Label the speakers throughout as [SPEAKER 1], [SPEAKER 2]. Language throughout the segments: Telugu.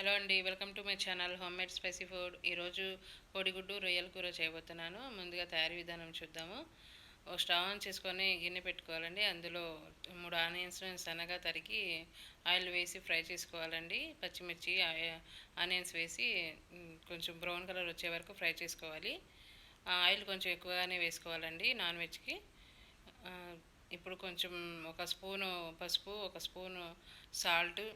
[SPEAKER 1] హలో అండి, welcome to my channel home made spicy food. ఈరోజు కోడిగుడ్డు రొయ్యల కూర చేయబోతున్నాను. ముందుగా తయారీ విధానం చూద్దాము. ఒక స్టవ్ ఆన్ చేసుకొని గిన్నె పెట్టుకోవాలండి. అందులో 3 ఆనియన్స్ సన్నగా తరిగి ఆయిల్ వేసి ఫ్రై చేసుకోవాలండి. పచ్చిమిర్చి ఆనియన్స్ వేసి కొంచెం బ్రౌన్ కలర్ వచ్చే వరకు ఫ్రై చేసుకోవాలి. ఆయిల్ కొంచెం ఎక్కువగానే వేసుకోవాలండి నాన్ వెజ్కి. ఇప్పుడు కొంచెం ఒక స్పూను పసుపు, ఒక స్పూను సాల్ట్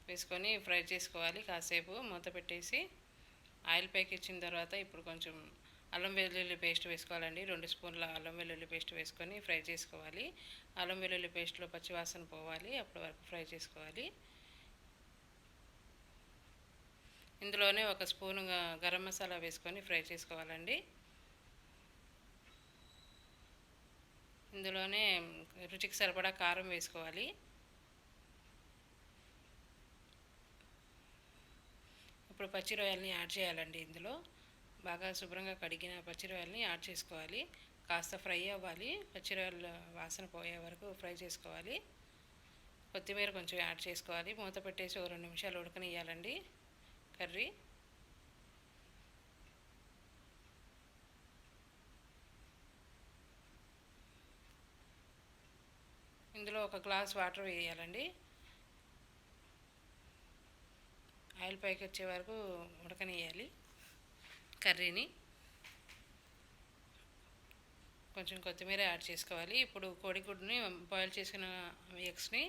[SPEAKER 1] వేసుకొని ఫ్రై చేసుకోవాలి. కాసేపు మూత పెట్టేసి ఆయిల్ పైకి ఇచ్చిన తర్వాత ఇప్పుడు కొంచెం అల్లం వెల్లుల్లి పేస్ట్ వేసుకోవాలండి. 2 స్పూన్ల అల్లం వెల్లుల్లి పేస్ట్ వేసుకొని ఫ్రై చేసుకోవాలి. అల్లం వెల్లుల్లి పేస్ట్లో పచ్చివాసన పోవాలి, అప్పటి వరకు ఫ్రై చేసుకోవాలి. ఇందులోనే ఒక స్పూను గరం మసాలా వేసుకొని ఫ్రై చేసుకోవాలండి. ఇందులోనే రుచికి సరిపడా కారం వేసుకోవాలి. ఇప్పుడు పచ్చి రొయ్యల్ని యాడ్ చేయాలండి. ఇందులో బాగా శుభ్రంగా కడిగిన పచ్చి రొయ్యల్ని యాడ్ చేసుకోవాలి. కాస్త ఫ్రై అవ్వాలి. పచ్చి రొయ్యల వాసన పోయే వరకు ఫ్రై చేసుకోవాలి. కొత్తిమీర కొంచెం యాడ్ చేసుకోవాలి. మూత పెట్టేసి 2 నిమిషాలు ఉడకనియాలండి కర్రీ. ఇందులో 1 గ్లాస్ వాటర్ వేయాలండి. ఆయిల్ పైకి వచ్చే వరకు ఉడకనియాలి కర్రీని. కొంచెం కొత్తిమీర యాడ్ చేసుకోవాలి. ఇప్పుడు కోడిగుడ్డుని బాయిల్ చేసిన ఎగ్స్ని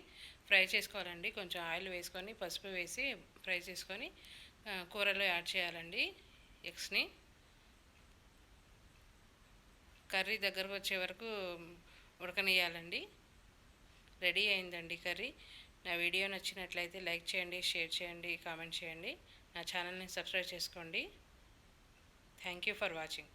[SPEAKER 1] ఫ్రై చేసుకోవాలండి. కొంచెం ఆయిల్ వేసుకొని పసుపు వేసి ఫ్రై చేసుకొని కూరలో యాడ్ చేయాలండి ఎగ్స్ని. కర్రీ దగ్గరకు వచ్చే వరకు ఉడకనియాలండి. రెడీ అయిందండి కర్రీ. నా వీడియో నచ్చినట్లయితే లైక్ చేయండి, షేర్ చేయండి, కామెంట్ చేయండి. నా ఛానల్ని సబ్స్క్రైబ్ చేసుకోండి. Thank you for watching.